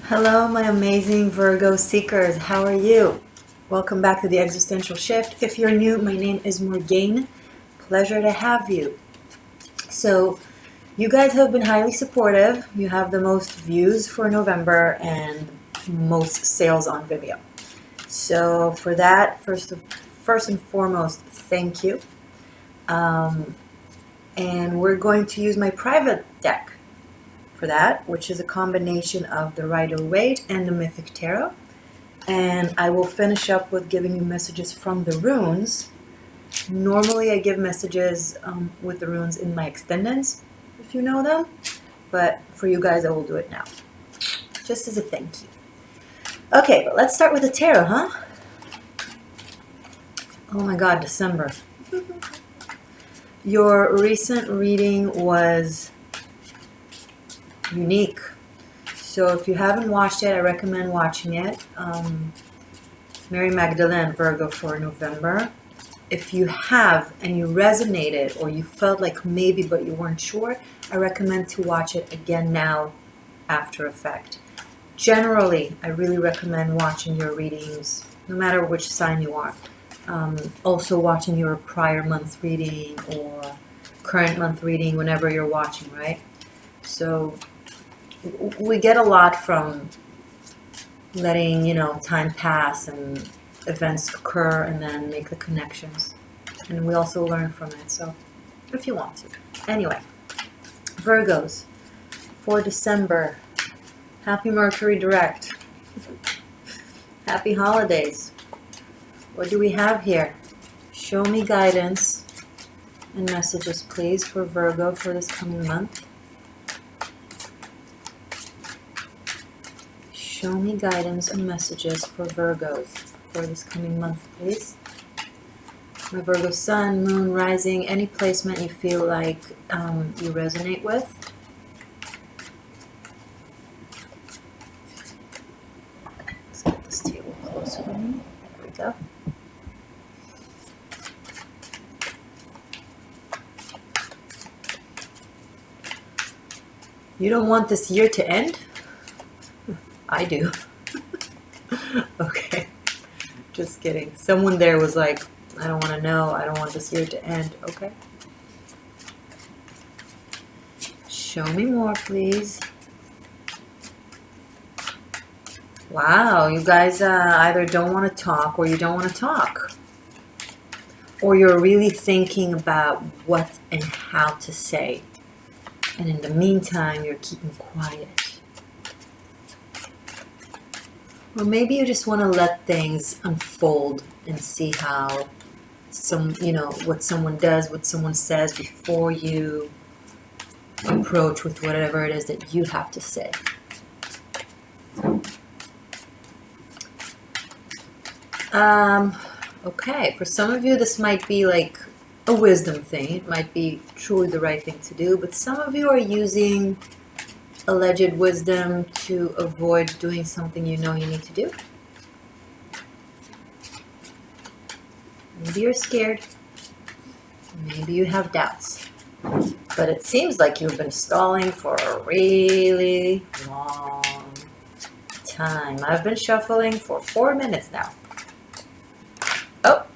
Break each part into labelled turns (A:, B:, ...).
A: Hello, my amazing Virgo seekers. How are you? Welcome back to the Existential Shift. If you're new, my name is Morgane. Pleasure to have you. So, you guys have been highly supportive. You have the most views for November and most sales on Vimeo. So, for that, first and foremost, thank you. And we're going to use my private deck for that, which is a combination of the Rider-Waite and the Mythic Tarot. And I will finish up with giving you messages from the runes. Normally I give messages with the runes in my extendeds, if you know them. But for you guys, I will do it now, just as a thank you. Okay, but let's start with the tarot, huh? Oh my God, December. Your recent reading was unique. So if you haven't watched it, I recommend watching it. Mary Magdalene, Virgo for November. If you have and you resonated or you felt like maybe but you weren't sure, I recommend to watch it again now after effect. Generally, I really recommend watching your readings no matter which sign you are. Also watching your prior month reading or current month reading whenever you're watching, right? So we get a lot from letting, time pass and events occur and then make the connections. And we also learn from it, so if you want to. Anyway, Virgos, for December, happy Mercury direct. Happy holidays. What do we have here? Show me guidance and messages, please, for Virgo for this coming month. Show me guidance and messages for Virgos for this coming month, please. My Virgo sun, moon, rising, any placement you feel like you resonate with. Let's get this table closer to me. There we go. You don't want this year to end? I do. Okay. Just kidding. Someone there was like, I don't want to know. I don't want this year to end. Okay. Show me more, please. Wow. You guys either don't want to talk or you don't want to talk. Or you're really thinking about what and how to say. And in the meantime, you're keeping quiet. Or maybe you just want to let things unfold and see how what someone does, what someone says before you approach with whatever it is that you have to say. Okay, for some of you this might be like a wisdom thing. It might be truly the right thing to do, but some of you are using alleged wisdom to avoid doing something you know you need to do. Maybe you're scared. Maybe you have doubts. But it seems like you've been stalling for a really long time. I've been shuffling for 4 minutes now. Oh,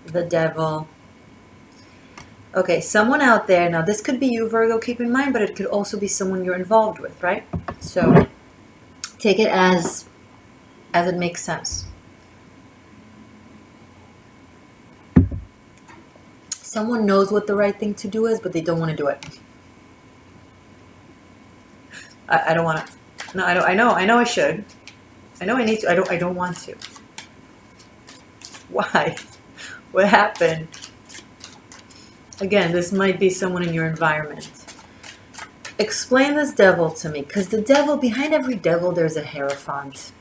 A: the devil. Okay, someone out there, now this could be you, Virgo, keep in mind, but it could also be someone you're involved with, right? So take it as it makes sense. Someone knows what the right thing to do is, but they don't want to do it. I don't want to. No, I know I should. I know I need to. I don't want to. Why? What happened? Again, this might be someone in your environment. Explain this devil to me, because the devil, behind every devil, there's a hierophant.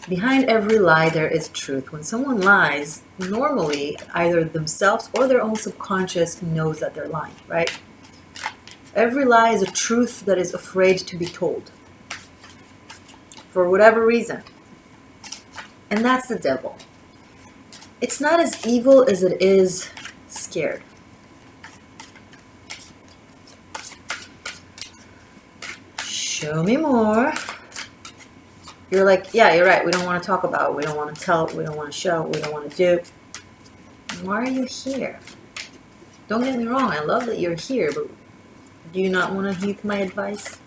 A: Behind every lie, there is truth. When someone lies, normally, either themselves or their own subconscious knows that they're lying, right? Every lie is a truth that is afraid to be told. For whatever reason. And that's the devil. It's not as evil as it is scared. Show me more. You're like, yeah, you're right. We don't want to talk about it. We don't want to tell. We don't want to show. We don't want to do. Why are you here? Don't get me wrong. I love that you're here, but do you not want to heed my advice?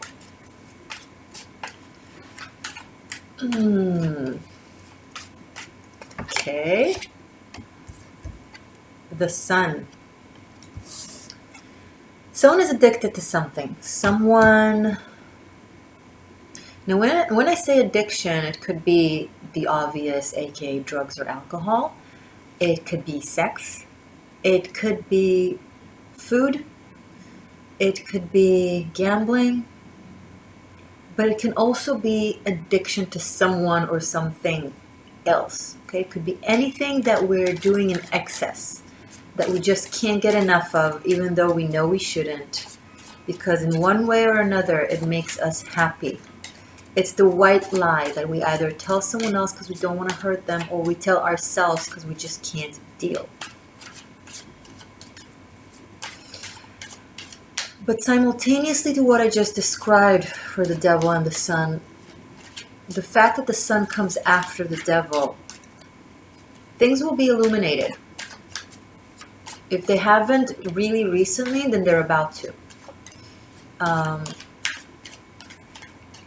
A: Okay. The sun. Someone is addicted to something. Someone... Now, when I say addiction, it could be the obvious, aka drugs or alcohol. It could be sex. It could be food. It could be gambling. But it can also be addiction to someone or something else. Okay, it could be anything that we're doing in excess, that we just can't get enough of, even though we know we shouldn't, because in one way or another it makes us happy. It's the white lie that we either tell someone else because we don't want to hurt them, or we tell ourselves because we just can't deal. But simultaneously to what I just described for the devil and the sun, the fact that the sun comes after the devil, things will be illuminated. If they haven't really recently, then they're about to.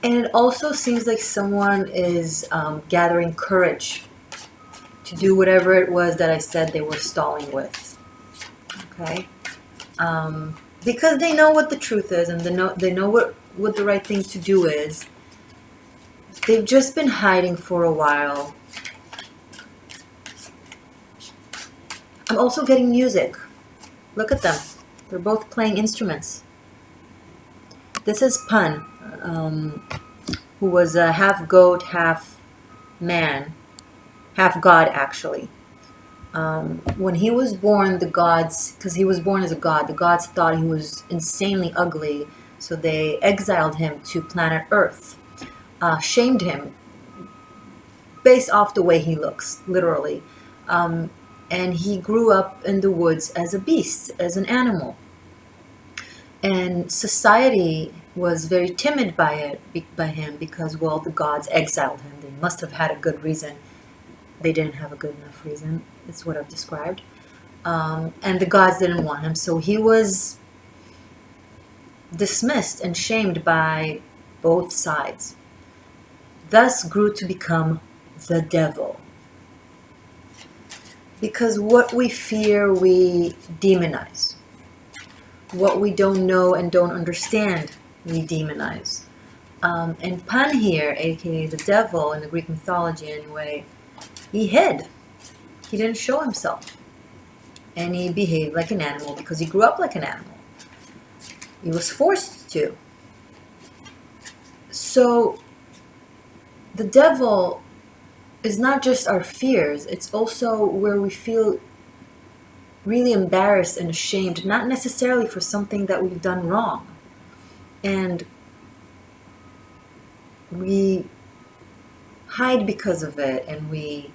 A: And it also seems like someone is gathering courage to do whatever it was that I said they were stalling with. Okay? Because they know what the truth is, and they know what the right thing to do is. They've just been hiding for a while. I'm also getting music. Look at them. They're both playing instruments. This is Pan, who was a half goat, half man, half god actually. When he was born, the gods, because he was born as a god, the gods thought he was insanely ugly, so they exiled him to planet Earth, shamed him based off the way he looks, literally. And he grew up in the woods as a beast, as an animal. And society was very timid by him because, well, the gods exiled him. They must have had a good reason. They didn't have a good enough reason. It's what I've described. And the gods didn't want him. So he was dismissed and shamed by both sides. Thus grew to become the devil. Because what we fear, we demonize. What we don't know and don't understand, we demonize. And Pan here, aka the devil in the Greek mythology anyway, he hid. He didn't show himself. And he behaved like an animal because he grew up like an animal. He was forced to. So the devil is not just our fears, it's also where we feel really embarrassed and ashamed, not necessarily for something that we've done wrong. And we hide because of it, and we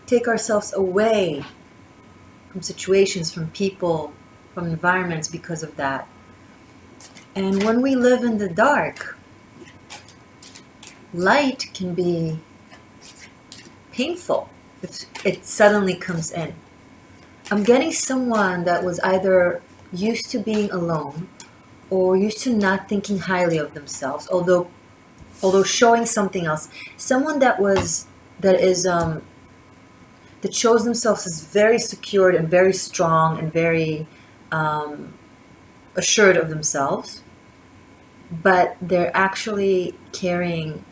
A: take ourselves away from situations, from people, from environments because of that. And when we live in the dark, light can be painful if it suddenly comes in. I'm getting someone that was either used to being alone or used to not thinking highly of themselves, although showing something else. Someone that shows themselves as very secured and very strong and very assured of themselves, but they're actually carrying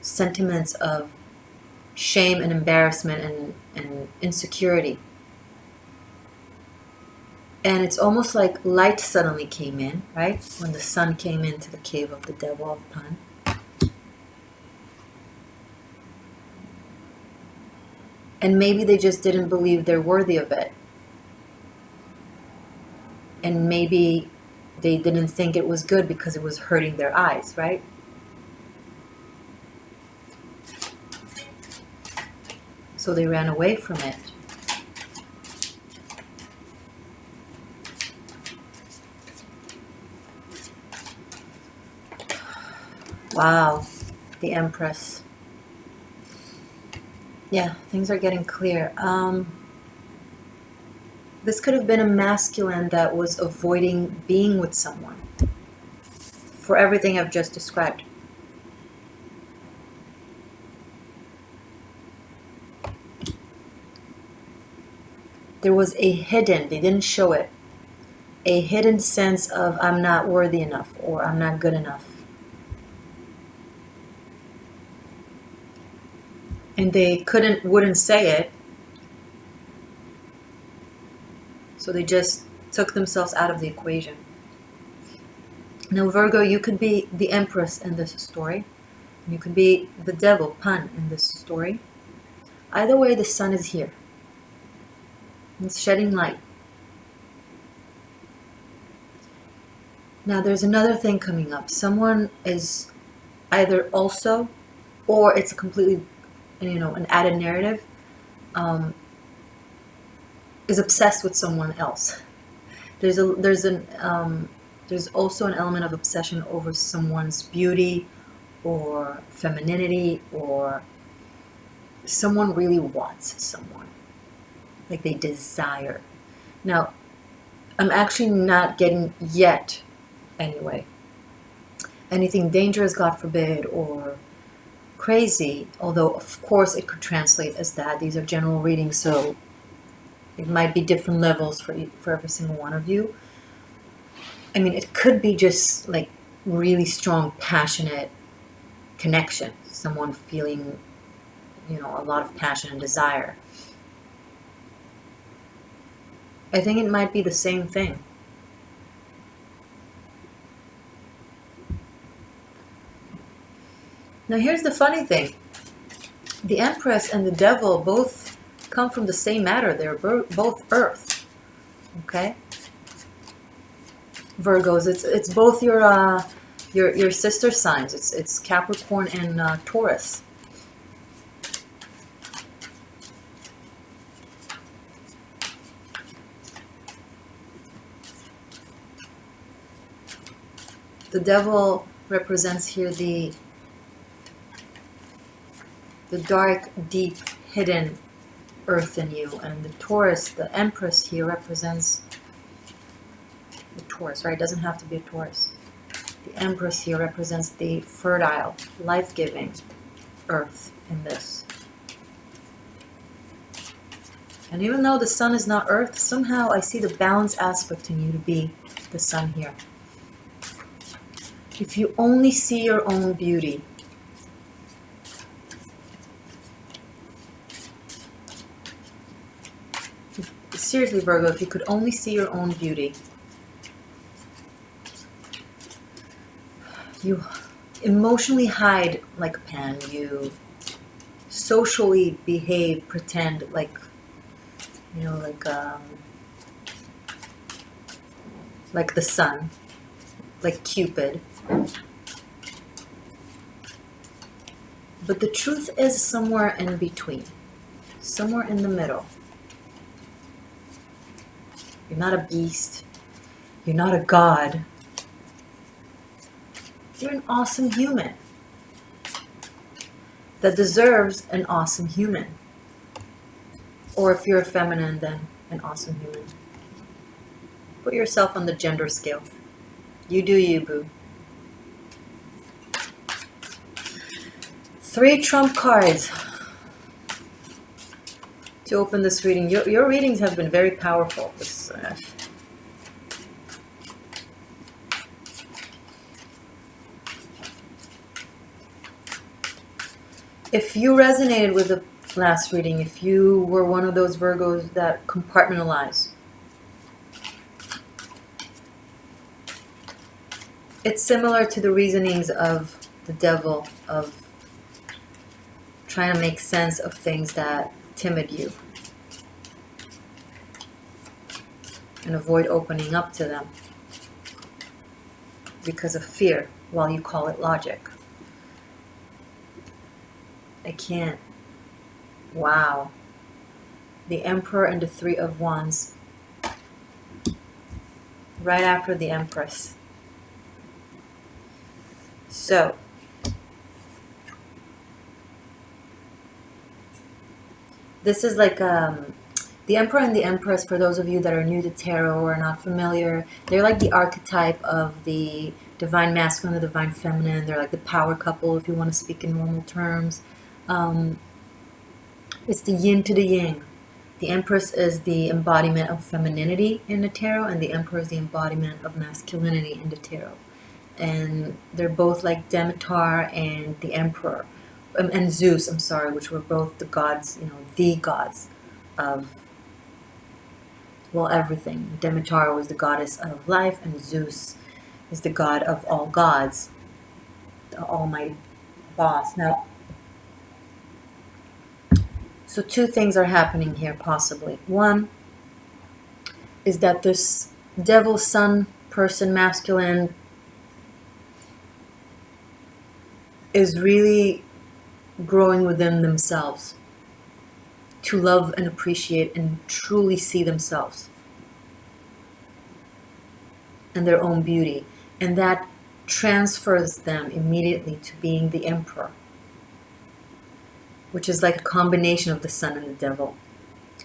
A: sentiments of shame and embarrassment and insecurity. And it's almost like light suddenly came in, right? When the sun came into the cave of the devil of Pan. And maybe they just didn't believe they're worthy of it. And maybe they didn't think it was good because it was hurting their eyes, right? So they ran away from it. Wow, the Empress. Yeah, things are getting clear. This could have been a masculine that was avoiding being with someone for everything I've just described. There was a hidden, they didn't show it, a hidden sense of I'm not worthy enough or I'm not good enough. And they wouldn't say it. So they just took themselves out of the equation. Now, Virgo, you could be the Empress in this story. You could be the devil, Pan, in this story. Either way, the sun is here. It's shedding light. Now, there's another thing coming up. Someone is either also, or it's a completely, an added narrative, is obsessed with someone else. There's also an element of obsession over someone's beauty or femininity, or someone really wants someone, like they desire. Now, I'm actually not getting yet, anyway, anything dangerous, God forbid, or crazy, although of course it could translate as that. These are general readings, so it might be different levels for every single one of you. I mean, it could be just like really strong, passionate connection. Someone feeling, a lot of passion and desire. I think it might be the same thing. Now, here's the funny thing. The Empress and the Devil both come from the same matter. They're both Earth. Okay? Virgos, it's both your sister signs. It's Capricorn and Taurus. The Devil represents here the dark, deep, hidden earth in you, and the Taurus, the Empress here, represents the Taurus, right? It doesn't have to be a Taurus. The Empress here represents the fertile, life-giving earth in this. And even though the sun is not earth, somehow I see the balance aspect in you to be the sun here. If you only see your own beauty, seriously, Virgo, if you could only see your own beauty, you emotionally hide like a Pan, you socially behave, pretend like, like the sun, like Cupid. But the truth is somewhere in between, somewhere in the middle. You're not a beast. You're not a god. You're an awesome human that deserves an awesome human. Or if you're a feminine, then an awesome human. Put yourself on the gender scale. You do you, boo. 3 trump cards to open this reading. Your readings have been very powerful. If you resonated with the last reading, if you were one of those Virgos that compartmentalize, it's similar to the reasonings of the Devil, of trying to make sense of things that timid you and avoid opening up to them because of fear, while you call it logic. I can't. Wow. The Emperor and the 3 of Wands. Right after the Empress. So, this is like the Emperor and the Empress. For those of you that are new to tarot or are not familiar, they're like the archetype of the divine masculine and the divine feminine. They're like the power couple, if you want to speak in normal terms. It's the yin to the yang. The Empress is the embodiment of femininity in the tarot, and the Emperor is the embodiment of masculinity in the tarot. And they're both like Demeter and the Emperor, and Zeus, I'm sorry, which were both the gods, the gods of, well, everything. Demeter was the goddess of life, and Zeus is the god of all gods, the almighty boss. Now, so two things are happening here, possibly. One is that this devil sun person, masculine, is really growing within themselves to love and appreciate and truly see themselves and their own beauty. And that transfers them immediately to being the Emperor, which is like a combination of the sun and the devil.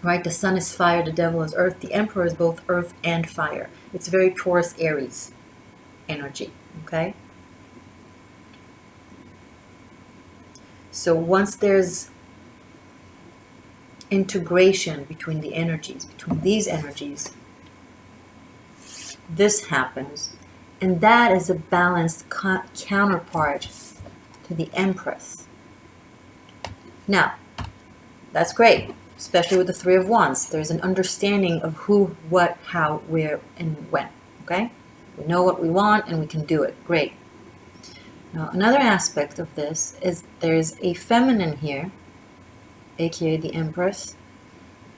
A: Right? The sun is fire, the devil is earth. The Emperor is both earth and fire. It's very Taurus Aries energy. Okay? So once there's integration between the energies, between these energies, this happens. And that is a balanced counterpart to the Empress. Now, that's great, especially with the Three of Wands. There's an understanding of who, what, how, where, and when. Okay? We know what we want and we can do it. Great. Now, another aspect of this is there's a feminine here, aka the Empress,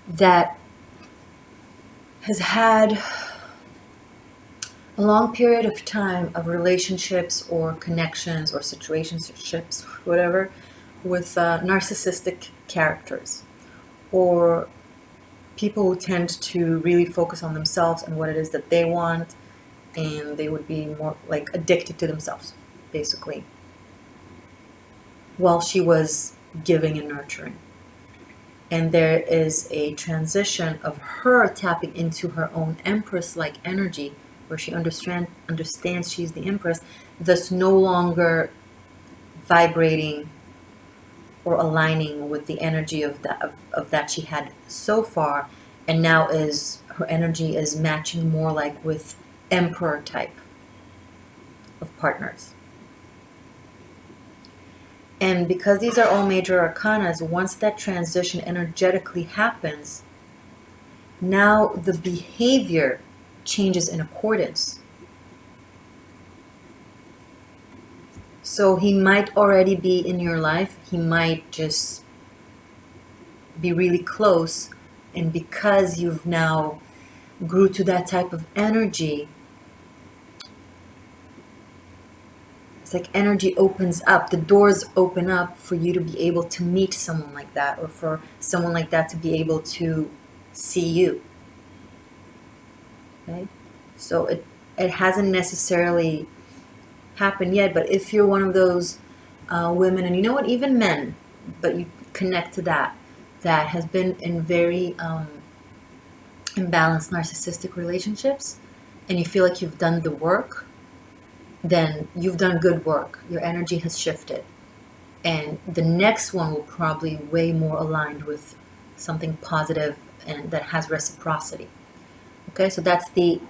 A: that has had a long period of time of relationships or connections or situationships, whatever, with narcissistic characters, or people who tend to really focus on themselves and what it is that they want, and they would be more like addicted to themselves, basically, while she was giving and nurturing. And there is a transition of her tapping into her own Empress-like energy, where she understands she's the Empress, thus no longer vibrating or aligning with the energy of that she had so far, and now her energy is matching more like with Emperor type of partners. And because these are all major arcanas, once that transition energetically happens, now the behavior changes in accordance. So he might already be in your life. He might just be really close. And because you've now grew to that type of energy, it's like energy opens up. The doors open up for you to be able to meet someone like that, or for someone like that to be able to see you. Okay? So it hasn't necessarily happened yet, but if you're one of those women, and you know what, even men, but you connect to that has been in very imbalanced narcissistic relationships, and you feel like you've done the work, then you've done good work. Your energy has shifted. And the next one will probably way more aligned with something positive and that has reciprocity. Okay, so that's the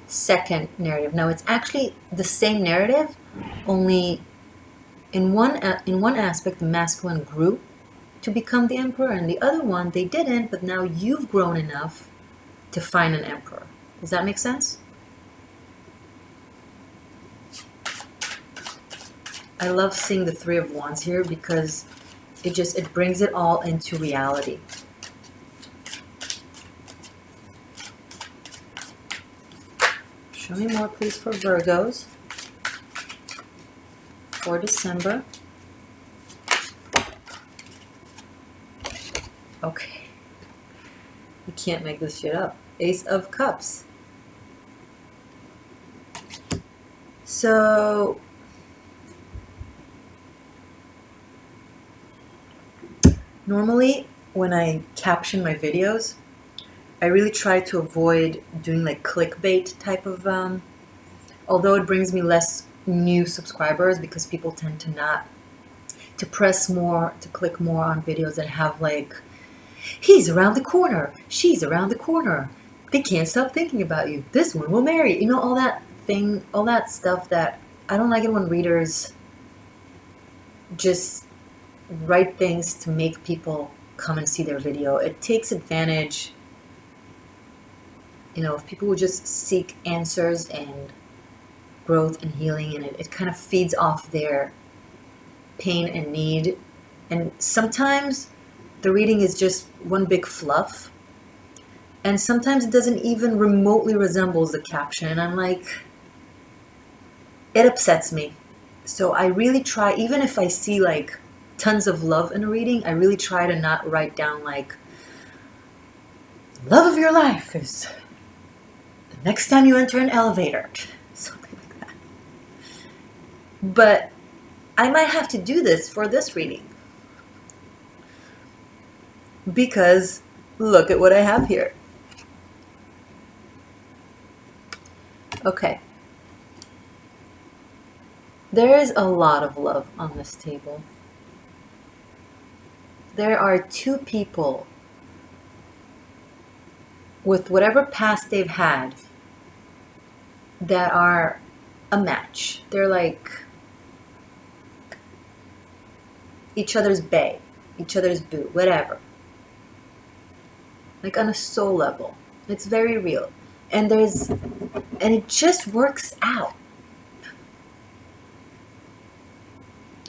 A: second narrative. Now it's actually the same narrative, only in one aspect the masculine grew to become the Emperor, and the other one they didn't, but now you've grown enough to find an Emperor. Does that make sense? I love seeing the Three of Wands here because it brings it all into reality. Show me more, please, for Virgos for December. Okay. You can't make this shit up. Ace of Cups. So normally when I caption my videos, I really try to avoid doing like clickbait type of, although it brings me less new subscribers because people tend to not, to press more, to click more on videos that have like, he's around the corner, she's around the corner, they can't stop thinking about you, this one will marry, you know, all that thing, all that stuff that I don't like it when readers just write things to make people come and see their video. It takes advantage, you know, if people would just seek answers and growth and healing, and it kind of feeds off their pain and need. And sometimes the reading is just one big fluff, and sometimes it doesn't even remotely resembles the caption, and I'm like, it upsets me. So I really try, even if I see like tons of love in a reading, I really try to not write down like, love of your life is the next time you enter an elevator, something like that. But I might have to do this for this reading, because look at what I have here. Okay. There is a lot of love on this table. There are two people with whatever past they've had that are a match. They're like each other's bae, each other's boo, whatever. Like on a soul level. It's very real. And it just works out.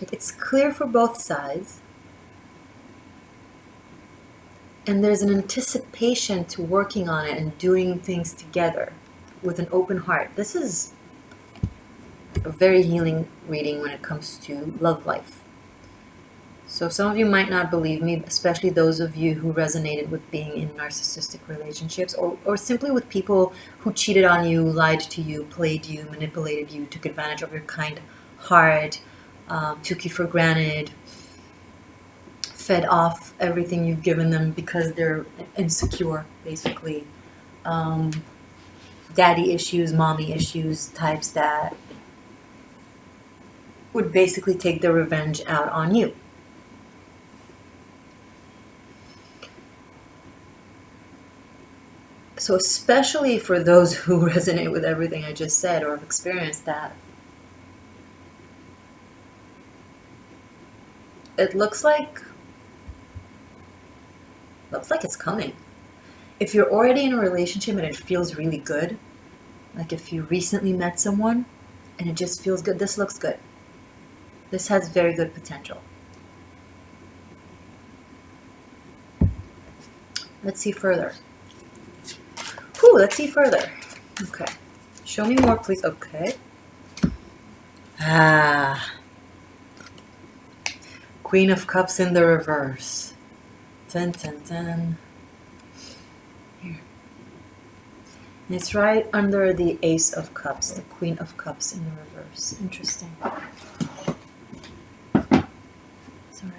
A: Like it's clear for both sides. And there's an anticipation to working on it and doing things together with an open heart. This is a very healing reading when it comes to love life. So some of you might not believe me, especially those of you who resonated with being in narcissistic relationships, or simply with people who cheated on you, lied to you, played you, manipulated you, took advantage of your kind heart, took you for granted, fed off everything you've given them because they're insecure, basically. Daddy issues, mommy issues, types that would basically take their revenge out on you. So especially for those who resonate with everything I just said or have experienced that, it looks like it's coming. If you're already in a relationship and it feels really good, like if you recently met someone and it just feels good, this looks good. This has very good potential. Let's see further. Whew, let's see further. Okay. Show me more, please. Okay. Queen of Cups in the reverse. Dun, dun, dun. Here. And it's right under the Ace of Cups, the Queen of Cups in the reverse. Interesting. Sorry.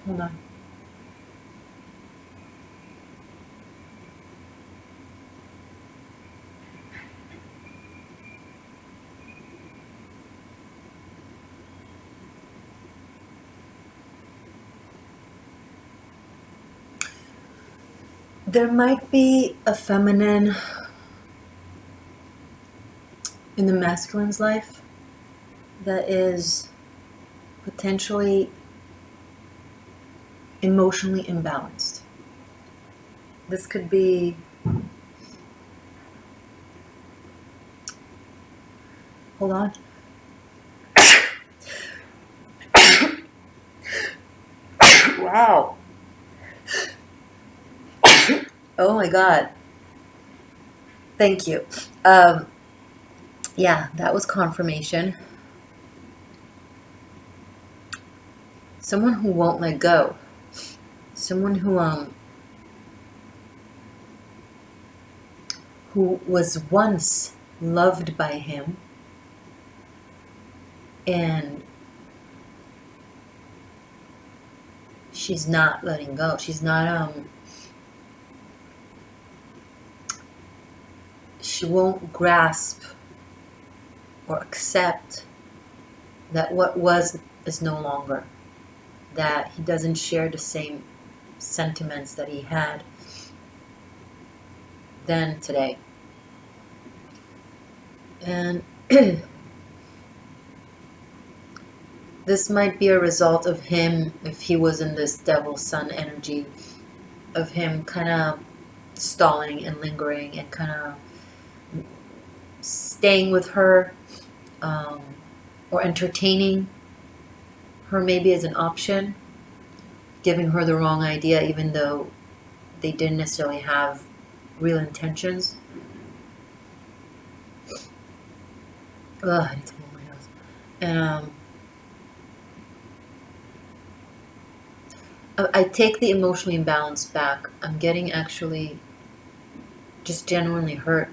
A: Hold on. There might be a feminine in the masculine's life that is potentially emotionally imbalanced. This could be hold on. Wow. Oh my God. Thank you. Yeah, that was confirmation. Someone who won't let go. Someone who who was once loved by him, and she's not letting go. She's not, she won't grasp or accept that what was is no longer, that he doesn't share the same sentiments that he had then today. And this might be a result of him, if he was in this devil sun energy, of him kind of stalling and lingering and kind of staying with her, or entertaining her maybe as an option, giving her the wrong idea even though they didn't necessarily have real intentions. Ugh, I need to blow my nose. And I take the emotionally imbalance back. I'm getting actually just genuinely hurt.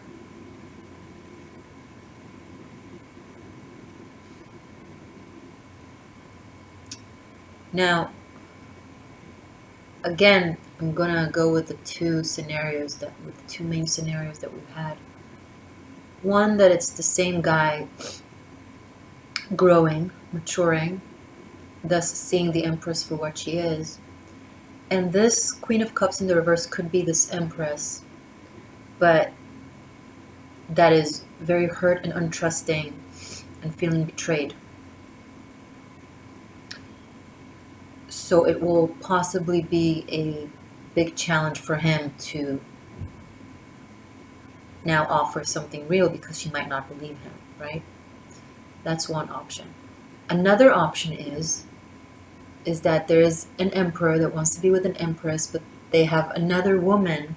A: Now, again, I'm gonna go with the two main scenarios that we've had. One, that it's the same guy growing, maturing, thus seeing the Empress for what she is. And this Queen of Cups in the reverse could be this Empress, but that is very hurt and untrusting and feeling betrayed. So it will possibly be a big challenge for him to now offer something real, because she might not believe him, right? That's one option. Another option is that there is an emperor that wants to be with an empress, but they have another woman,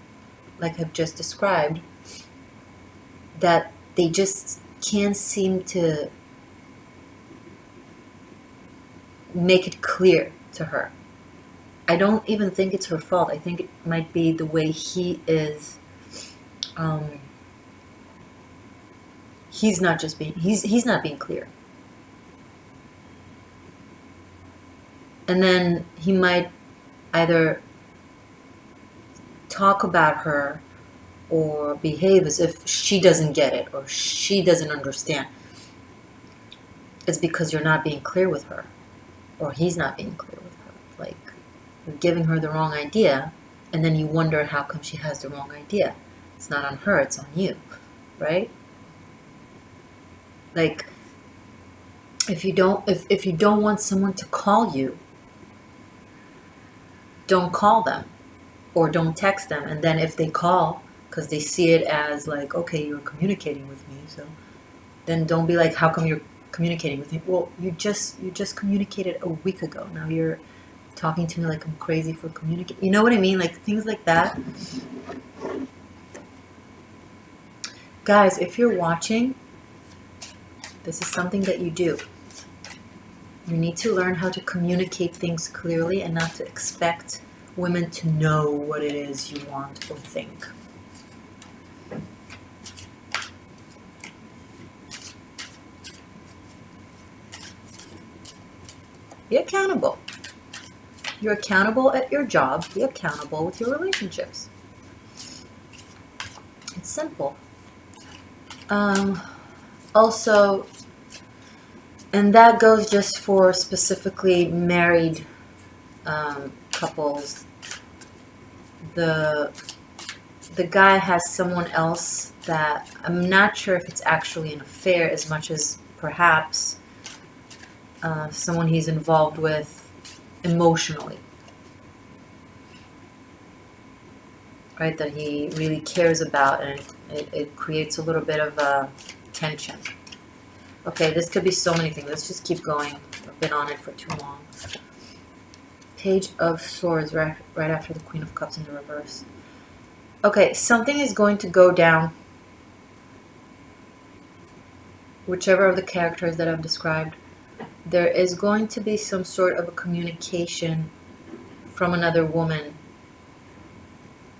A: like I've just described, that they just can't seem to make it clear to her. I don't even think it's her fault. I think it might be the way he is. He's not being clear. And then he might either talk about her or behave as if she doesn't get it or she doesn't understand. It's because you're not being clear with her, or he's not being clear with her. Like, you're giving her the wrong idea, and then you wonder how come she has the wrong idea. It's not on her, it's on you, right? Like, if you don't want someone to call you, don't call them, or don't text them. And then if they call, because they see it as like, okay, you're communicating with me, so then don't be like, how come you're communicating with me? Well, you just communicated a week ago. Now you're talking to me like I'm crazy for communicating. You know what I mean? Like, things like that. Guys, if you're watching, this is something that you do. You need to learn how to communicate things clearly and not to expect women to know what it is you want or think. Be accountable. You're accountable at your job. Be accountable with your relationships. It's simple. Also, and that goes just for specifically married couples. The guy has someone else that I'm not sure if it's actually an affair as much as perhaps someone he's involved with emotionally, right? That he really cares about, and it creates a little bit of tension. Okay, this could be so many things. Let's just keep going. I've been on it for too long. Page of Swords right after the Queen of Cups in the reverse. Okay, something is going to go down. Whichever of the characters that I've described, there is going to be some sort of a communication from another woman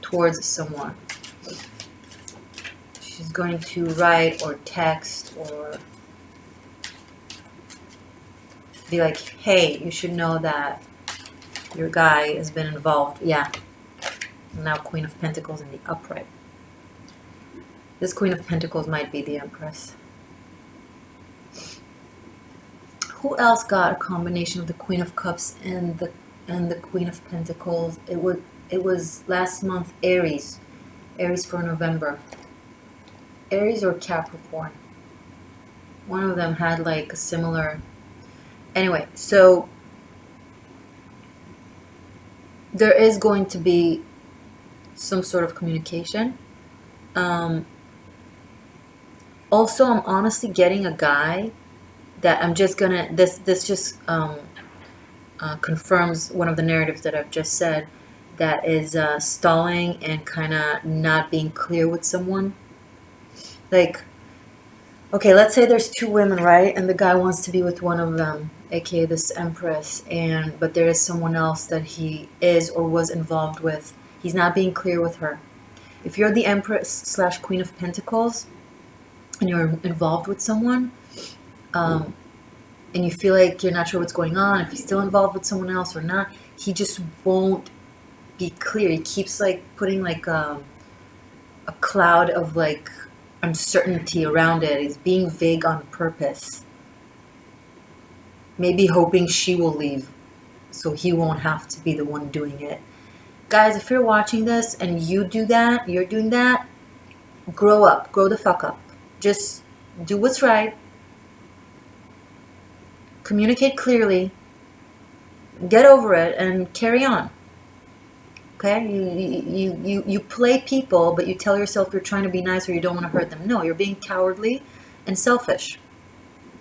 A: towards someone. She's going to write or text or be like, hey, you should know that your guy has been involved. Yeah. Now Queen of Pentacles in the upright. This Queen of Pentacles might be the Empress. Who else got a combination of the Queen of Cups and the Queen of Pentacles? It was last month Aries. Aries for November. Aries or Capricorn. One of them had like a similar... Anyway, so there is going to be some sort of communication. Also, I'm honestly getting a guy that I'm just gonna... This just confirms one of the narratives that I've just said, that is stalling and kind of not being clear with someone. Like, okay, let's say there's two women, right? And the guy wants to be with one of them, aka this Empress, but there is someone else that he is or was involved with. He's not being clear with her. If you're the Empress / Queen of Pentacles and you're involved with someone, and you feel like you're not sure what's going on, if he's still involved with someone else or not, he just won't be clear. He keeps like putting like a cloud of like uncertainty around it. He's being vague on purpose. Maybe hoping she will leave so he won't have to be the one doing it. Guys, if you're watching this and you do that, you're doing that, grow up. Grow the fuck up. Just do what's right. Communicate clearly. Get over it and carry on. Okay? You play people, but you tell yourself you're trying to be nice or you don't want to hurt them. No, you're being cowardly and selfish.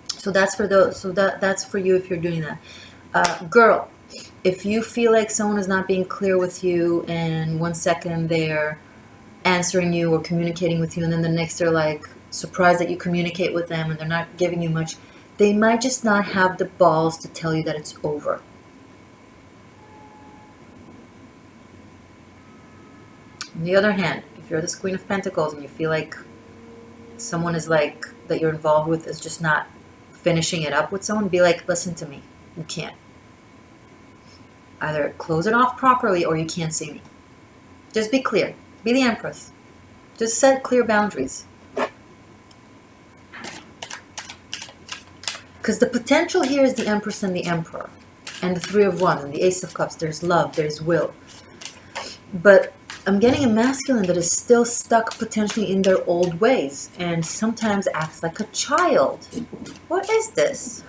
A: So that's for those. So that's for you if you're doing that. Girl, if you feel like someone is not being clear with you, and 1 second they're answering you or communicating with you, and then the next they're like surprised that you communicate with them and they're not giving you much, they might just not have the balls to tell you that it's over. On the other hand, if you're this Queen of Pentacles and you feel like someone is like that you're involved with is just not finishing it up with someone, be like, listen to me. You can't. Either close it off properly or you can't see me. Just be clear. Be the Empress. Just set clear boundaries. Because the potential here is the Empress and the Emperor. And the Three of Wands and the Ace of Cups. There's love. There's will. But I'm getting a masculine that is still stuck potentially in their old ways. And sometimes acts like a child. What is this?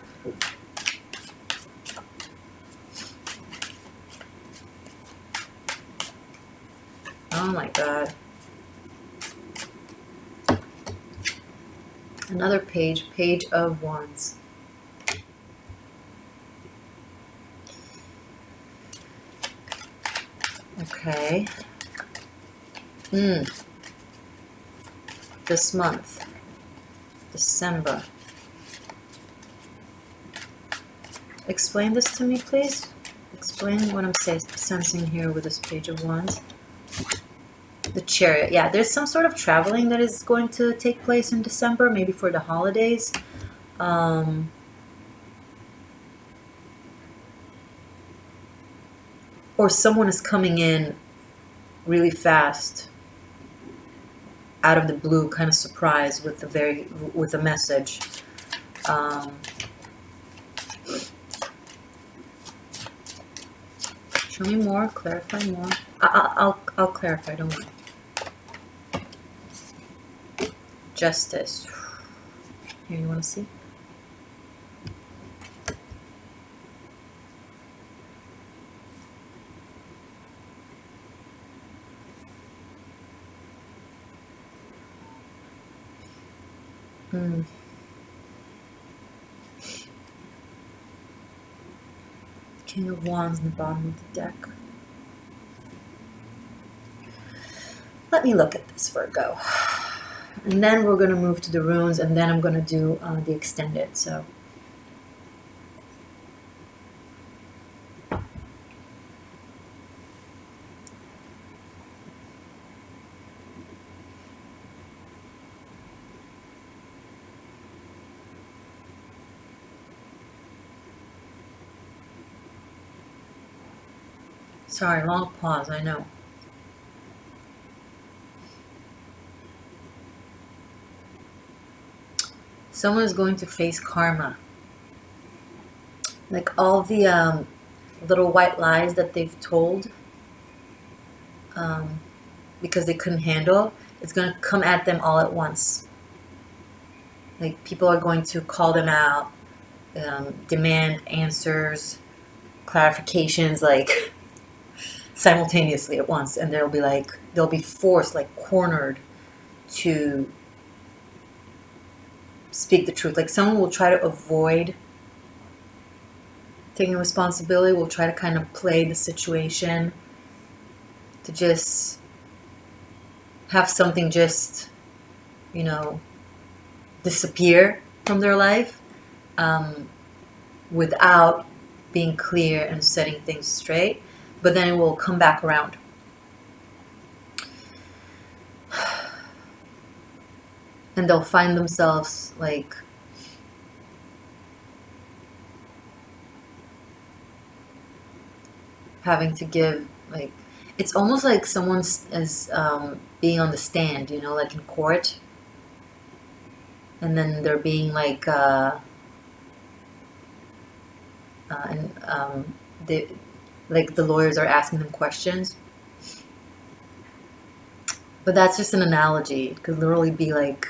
A: Oh my God. Another page. Page of Wands. Okay. This month. December. Explain this to me, please. Explain what I'm sensing here with this Page of Wands. The Chariot. Yeah, there's some sort of traveling that is going to take place in December, maybe for the holidays. Or someone is coming in really fast, out of the blue, kind of surprised with a message. Show me more. Clarify more. I'll clarify. Don't worry. Justice. Here, you want to see? King of Wands in the bottom of the deck. Let me look at this, Virgo. And then we're going to move to the runes, and then I'm going to do the extended. So, Sorry, long pause, I know. Someone is going to face karma. Like all the little white lies that they've told because they couldn't handle, it's going to come at them all at once. Like people are going to call them out, demand answers, clarifications, like simultaneously at once, and they'll be forced, like cornered to speak the truth. Like someone will try to avoid taking responsibility, will try to kind of play the situation to just have something just, you know, disappear from their life without being clear and setting things straight, but then it will come back around. And they'll find themselves like having to give, like, it's almost like someone's is being on the stand, you know, like in court, and then they're being like they, like the lawyers are asking them questions. But that's just an analogy. It could literally be like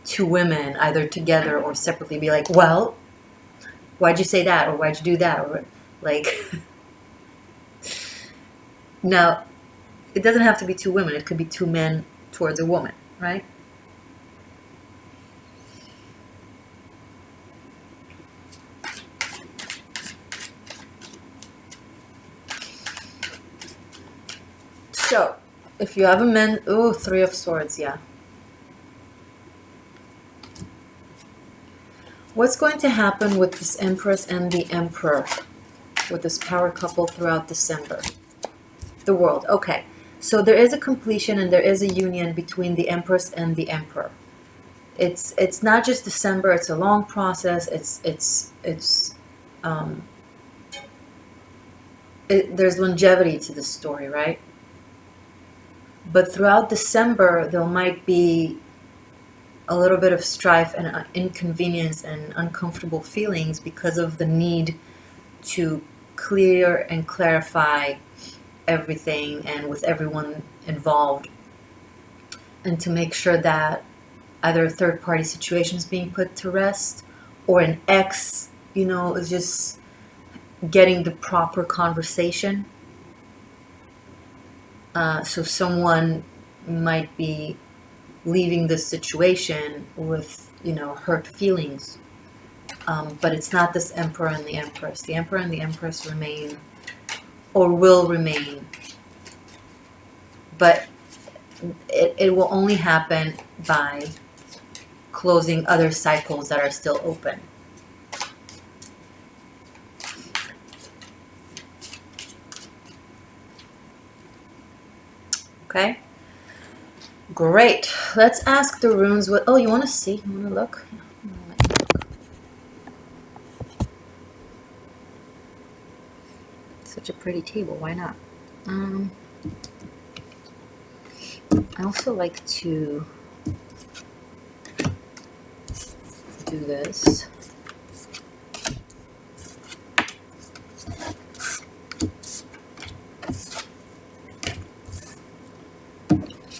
A: two women, either together or separately, be like, well, why'd you say that? Or why'd you do that? Or like, now, it doesn't have to be two women. It could be two men towards a woman, right? So, if you have a man, oh, Three of Swords, yeah. What's going to happen with this Empress and the Emperor, with this power couple throughout December? The World, okay. So there is a completion and there is a union between the Empress and the Emperor. It's not just December, it's a long process. There's longevity to this story, right? But throughout December, there might be a little bit of strife and inconvenience and uncomfortable feelings because of the need to clear and clarify everything and with everyone involved, and to make sure that either a third-party situation is being put to rest or an ex, you know, is just getting the proper conversation. So someone might be leaving this situation with, you know, hurt feelings. But it's not this Emperor and the Empress. The Emperor and the Empress remain, or will remain. But it will only happen by closing other cycles that are still open. Okay? Great. Let's ask the runes what... Oh, you want to see? You want to look? Such a pretty table. Why not? I also like to do this.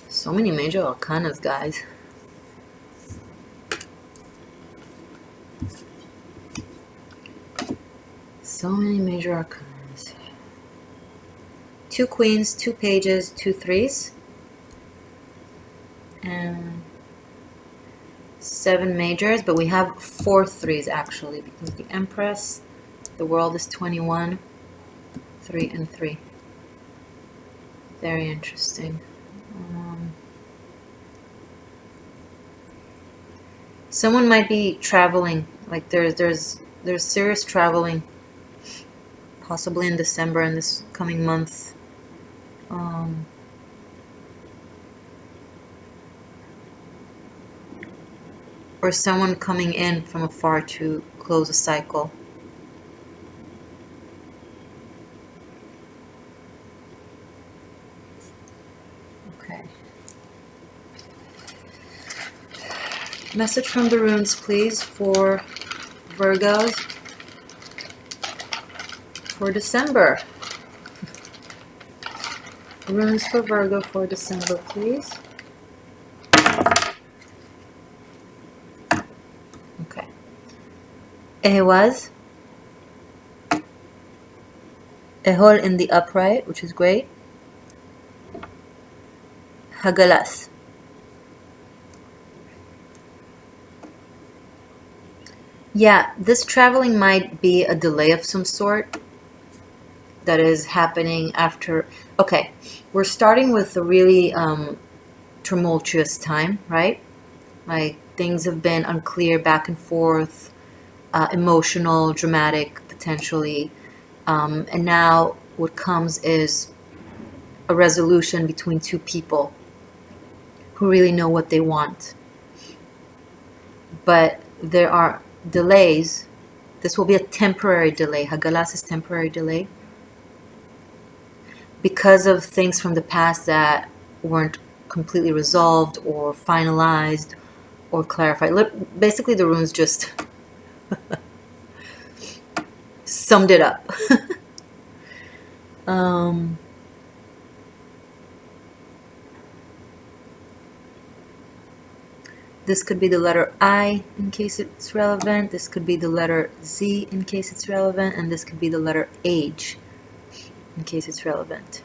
A: So many major arcanas, guys. So many major arcanas. 2 queens, 2 pages, 2 threes. And 7 majors, but we have 4 threes actually, because the Empress, the World is 21, 3 and 3. Very interesting. Someone might be traveling, like there's serious traveling, possibly in December, in this coming month. Or someone coming in from afar to close a cycle. Message from the runes, please, for Virgos for December. Runes for Virgo for December, please. Okay. Ehwaz. Ehol in the upright, which is great. Hagalas. Yeah, this traveling might be a delay of some sort that is happening after. Okay, we're starting with a really tumultuous time, right? Like things have been unclear, back and forth, emotional, dramatic, potentially. And now what comes is a resolution between two people who really know what they want. But there are delays. This will be a temporary delay. Hagalas is temporary delay. Because of things from the past that weren't completely resolved or finalized or clarified. Basically, the runes just summed it up. This could be the letter I in case it's relevant. This could be the letter Z in case it's relevant. And this could be the letter H in case it's relevant.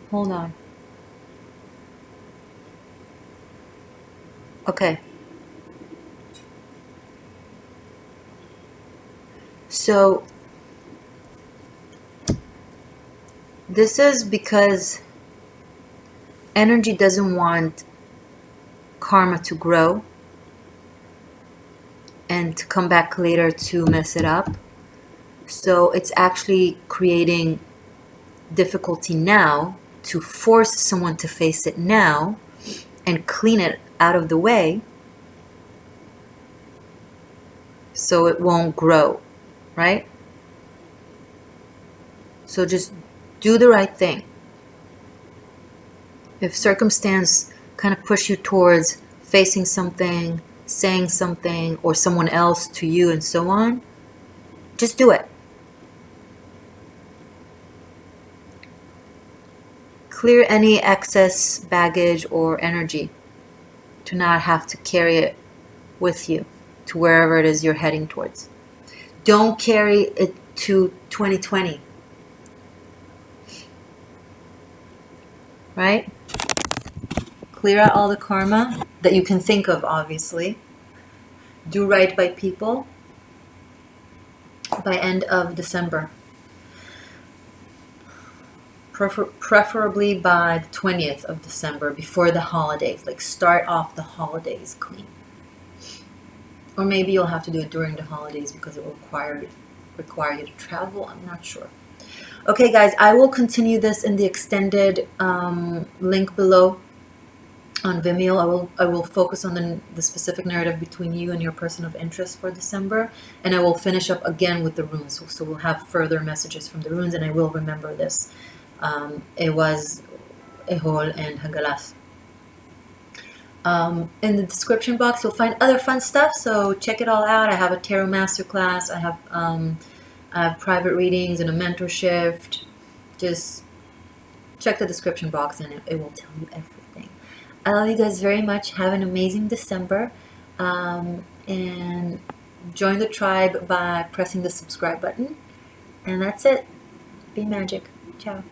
A: Hold on. Okay. So this is because energy doesn't want karma to grow and to come back later to mess it up. So it's actually creating difficulty now to force someone to face it now and clean it out of the way so it won't grow, right? So just do the right thing. If circumstance kind of push you towards facing something, saying something, or someone else to you and so on, just do it. Clear any excess baggage or energy to not have to carry it with you to wherever it is you're heading towards. Don't carry it to 2020. Right? Clear out all the karma that you can think of, obviously. Do right by people by end of December. Preferably by the 20th of December, before the holidays. Like start off the holidays clean. Or maybe you'll have to do it during the holidays because it will require you to travel. I'm not sure. Okay, guys, I will continue this in the extended link below on Vimeo. I will focus on the specific narrative between you and your person of interest for December, and I will finish up again with the runes. So we'll have further messages from the runes, and I will remember this. It was Ehol and Hagalas. In the description box, you'll find other fun stuff, so check it all out. I have a tarot masterclass. I have private readings and a mentorship. Just check the description box and it will tell you everything. I love you guys very much. Have an amazing December. And join the tribe by pressing the subscribe button. And that's it. Be magic. Ciao.